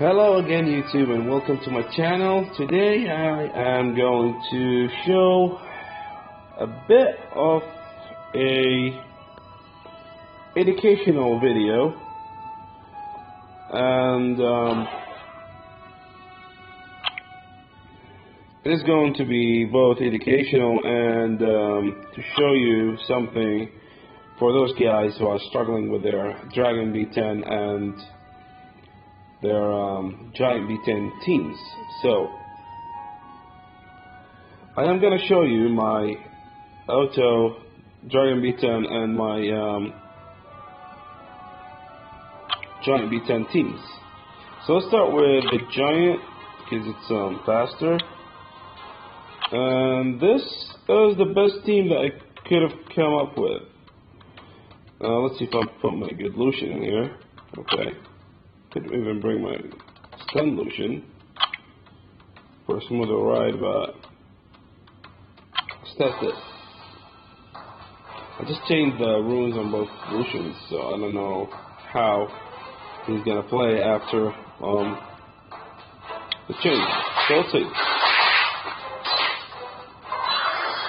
Hello again, YouTube, and welcome to my channel. Today I am going to show a bit of a educational video, and it is going to be both educational and to show you something for those guys who are struggling with their Dragon B10 and their Giant B10 teams. So I am going to show you my Auto Dragon B10 and my Giant B10 teams. So let's start with the Giant because it's faster, and this is the best team that I could have come up with. Let's see if I put my good Lucian in here. Okay. Could even bring my stun Lucian for a smoother ride, but let's test it. I just changed the runes on both Lucians, so I don't know how he's gonna play after the change. So let's see.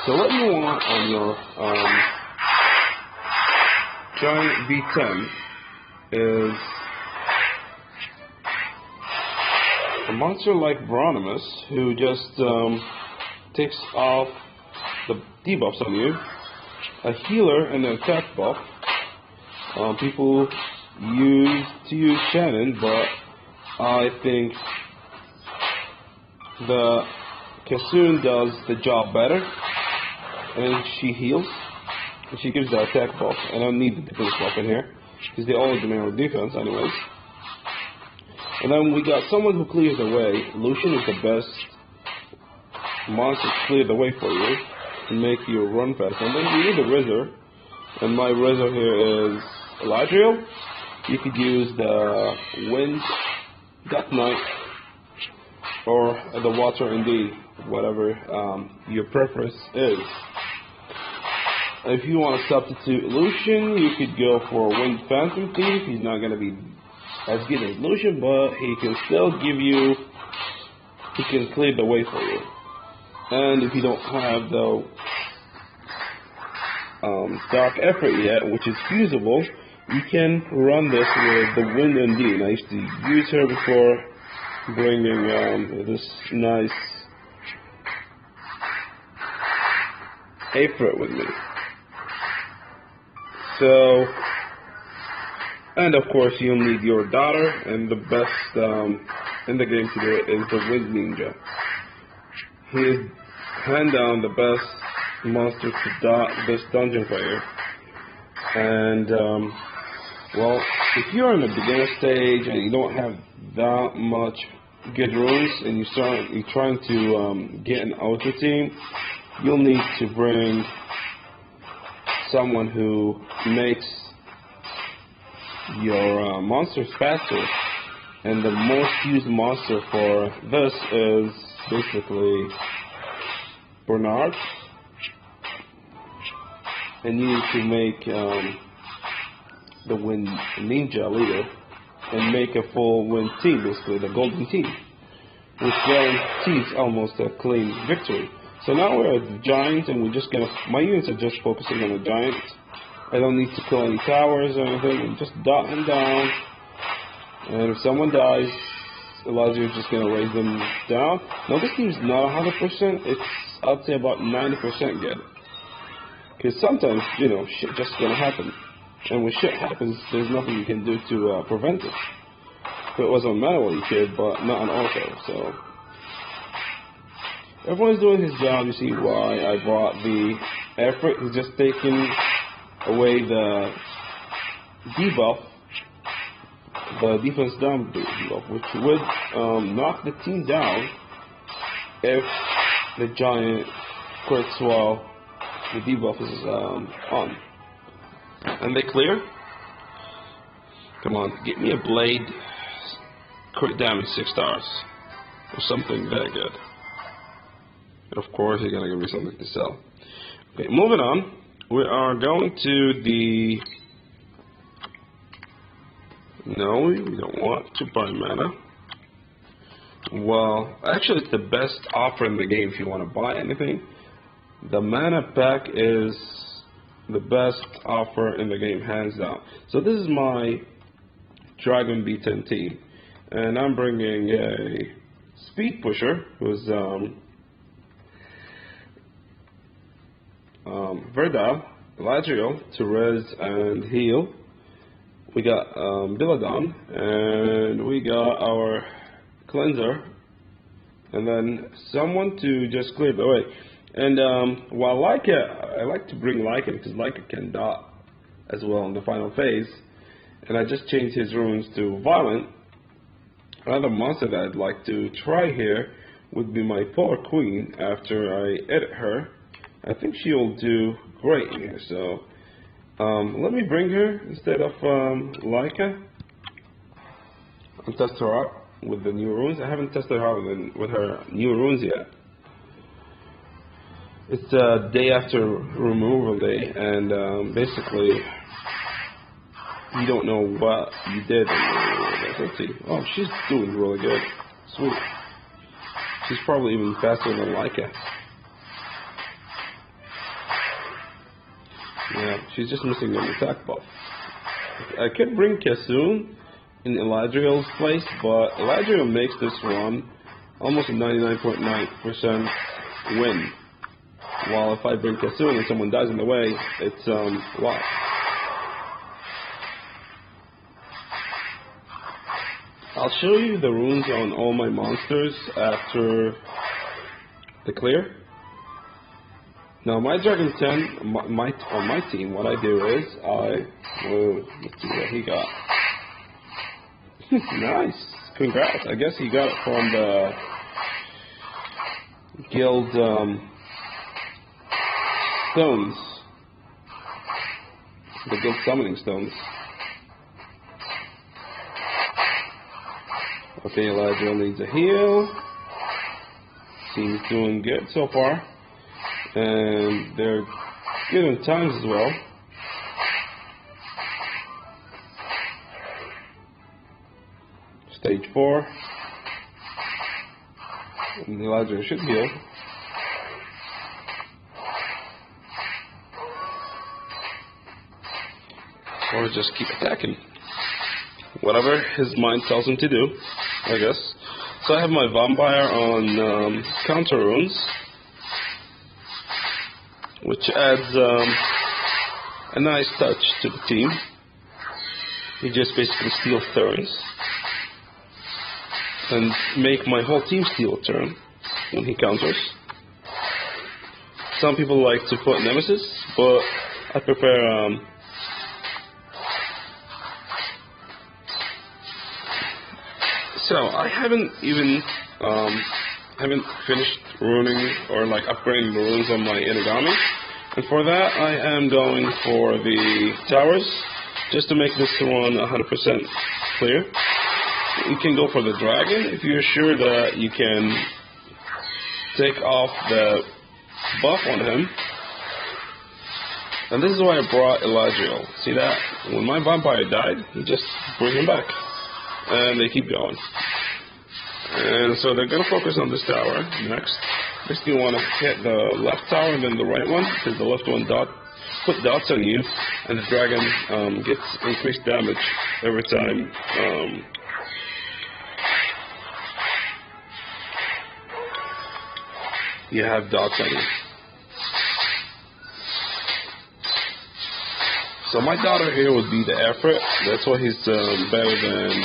So what you want on your Giant B10 is a monster like Bronimus, who just takes off the debuffs on you, a healer and an attack buff. People used to use Shannon, but I think the Kassoon does the job better, and she heals, and she gives the attack buff. I don't need the defense buff in here, because they all demand with defense anyways. And then we got someone who clears the way. Lucian is the best monster to clear the way for you to make you run fast. And then you need a Rizzer, and my Rizzer here is Eladriel. You could use the Wind, Death Knight, or the Water Indeed, whatever your preference is. If you want to substitute Lucian, you could go for Wind Phantom Thief. He's not going to be as good as Lucian, but he can still give you, he can clear the way for you. And if you don't have the Dark Effort yet, which is feasible, you can run this with the Wind Indeed. I used to use her before bringing this nice Effort with me. So, and of course you'll need your daughter, and the best in the game to do it is the Wind Ninja. He is hand down the best monster to dot this dungeon player. And well, if you're in the beginner stage and you don't have that much good runes, and you're trying to get an auto team, you'll need to bring someone who makes your monsters faster, and the most used monster for this is basically Bernard, and you need to make the Wind Ninja leader and make a full Wind team, basically the golden team, which guarantees almost a clean victory. So now we're at the Giant, and we're just gonna, my units are just focusing on the Giant. I don't need to kill any towers or anything. I'm just dot him down, and if someone dies, Elijah is just going to raise them down. Now this team's not 100%. It's, I'd say, about 90% good. Because sometimes, you know, shit just going to happen. And when shit happens, there's nothing you can do to prevent it. If it was on manual, you could, but not on auto. So everyone's doing his job. You see why I brought the effort. He's just taking away the debuff, the defense down debuff, which would knock the team down if the Giant crits while the debuff is on. And they clear. Come on, get me a blade, crit damage 6 stars, or something that good. And of course, you're gonna give me something to sell. Okay, moving on. We are going to the No, we don't want to buy mana. Well, actually, it's the best offer in the game if you want to buy anything. The mana pack is the best offer in the game, hands down. So this is my Dragon B10 team, and I'm bringing a speed pusher who's Verdal, Eladriel to res and heal. We got Biladon, and we got our cleanser, and then someone to just clear the way. And while Leica, I like to bring Leica because Leica can dot as well in the final phase, and I just changed his runes to violent. Another monster that I'd like to try here would be my Poor Queen. After I edit her, I think she'll do great here. So let me bring her instead of Leica and test her out with the new runes. I haven't tested her out with her new runes yet. It's a day after removal day, and basically you don't know what you did. Let's see. Oh, she's doing really good. Sweet. She's probably even faster than Leica. Yeah, she's just missing an attack buff. I could bring Kassoon in Eladriel's place, but Eladriel makes this one almost a 99.9% win. While if I bring Kassoon and someone dies in the way, it's lost. I'll show you the runes on all my monsters after the clear. Now my Dragon 10, on my team, what I do is let's see what he got. Nice, congrats. I guess he got it from the guild stones, the guild summoning stones. Okay, Elijah needs a heal. Seems doing good so far. And they're good in times as well. Stage 4. And Elijah should heal. Or just keep attacking. Whatever his mind tells him to do, I guess. So I have my vampire on counter runes, which adds a nice touch to the team. He just basically steals turns and make my whole team steal a turn when he counters. Some people like to put Nemesis, but I prefer so I haven't even haven't finished runing or like upgrading the runes on my Inagami, and for that I am going for the towers just to make this one 100% clear. You can go for the dragon if you're sure that you can take off the buff on him. And this is why I brought Eladriel. See that? When my vampire died, you just bring him back. And they keep going. And so they're going to focus on this tower next. Next you want to hit the left tower and then the right one, because the left one put dots on you, and the dragon gets increased damage every time you have dots on you. So my daughter here would be the effort. That's why he's better than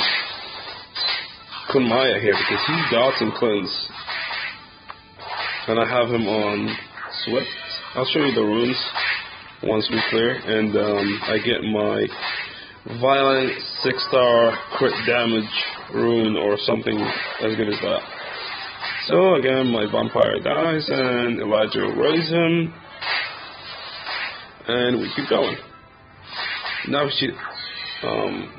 Kunmaya here, because he dots and cleanse. And I have him on Swift. I'll show you the runes once we clear. And I get my Violent 6-star crit damage rune or something as good as that. So again, my vampire dies and Elijah will raise him. And we keep going. Now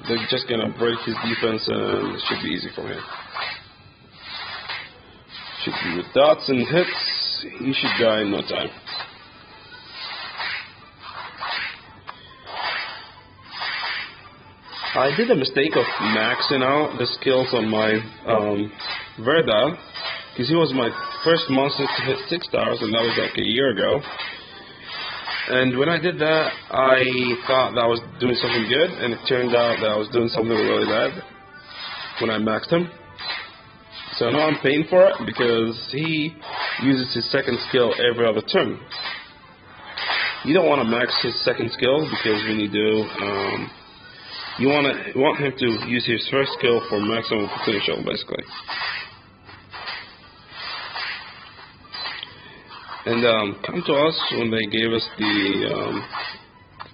they're just gonna break his defense and it should be easy for him. Should be with dots and hits, he should die in no time. I did a mistake of maxing out the skills on my Verda, because he was my first monster to hit 6 stars, and that was like a year ago. And when I did that, I thought that I was doing something good, and it turned out that I was doing something really bad when I maxed him. So now I'm paying for it, because he uses his second skill every other turn. You don't want to max his second skill, because when you do, you want him to use his first skill for maximum potential, basically. And come to us when they gave us the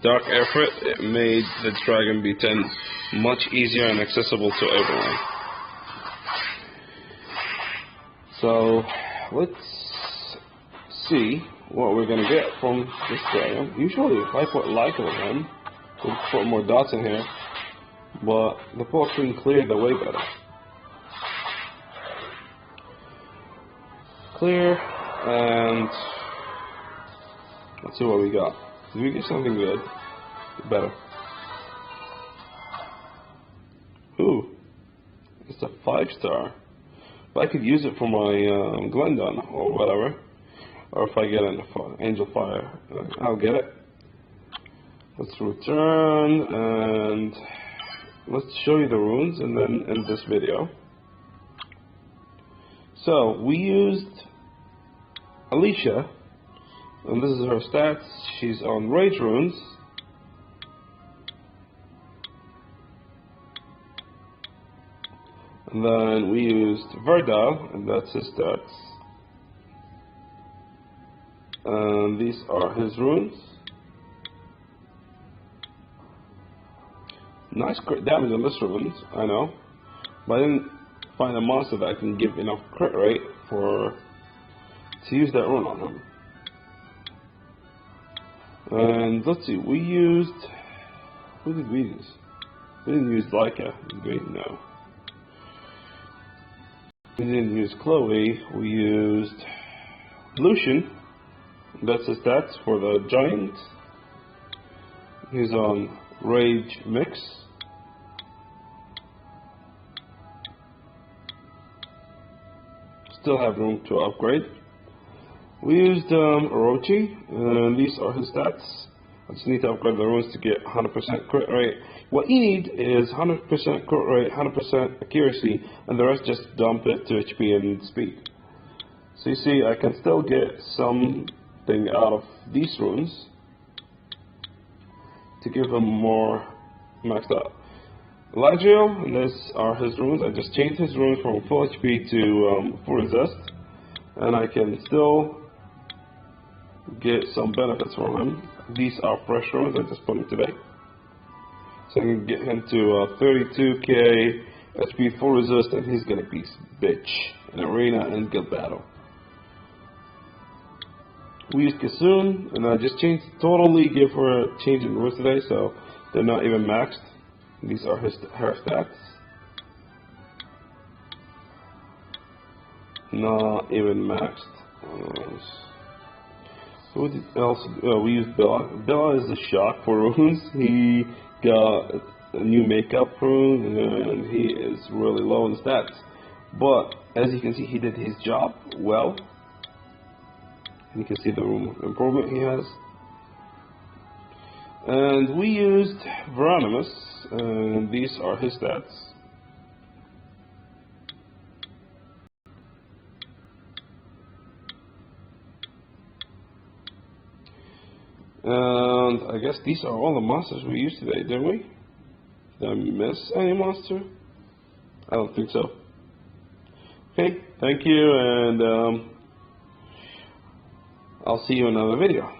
Dark Effort. It made the Dragon B10 much easier and accessible to everyone. So let's see what we're gonna get from this dragon. Usually, if I put like on him, we'll put more dots in here, but the pull screen cleared the way better. Clear. And let's see what we got. If we get something good, better. Ooh, it's a 5-star. But I could use it for my Glendon or whatever. Or if I get an Angel Fire, I'll get it. Let's return and let's show you the runes and then end this video. So we used Alicia, and this is her stats. She's on Rage Runes. And then we used Verdal, and that's his stats. And these are his runes. Nice crit damage on this runes, I know. But I didn't find a monster that I can give enough crit rate to use that rune on him. And let's see, we used, who did we use? We didn't use Leica, did we? No. We didn't use Chloe, we used Lucian. That's his stats for the Giant. He's on Rage Mix. Still have room to upgrade. We used Orochi, and these are his stats. I just need to upgrade the runes to get 100% crit rate. What you need is 100% crit rate, 100% accuracy, and the rest just dump it to HP and speed. So you see, I can still get something out of these runes to give him more maxed out. Elijah, and these are his runes. I just changed his runes from full HP to full resist, and I can still get some benefits from him. These are fresh runes, I just put them today. So I can get him to 32k HP full resist, and he's gonna be bitch in arena and guild battle. We used Kissoon, and I just totally give her a change in runes today, so they're not even maxed. These are her stats. Not even maxed. Who else? We used Bella. Bella is the shock for runes. He got a new makeup rune, and he is really low in stats. But as you can see, he did his job well. And you can see the room improvement he has. And we used Veronimus, and these are his stats. And I guess these are all the monsters we used today, didn't we? Did I miss any monster? I don't think so. Okay, thank you, and I'll see you in another video.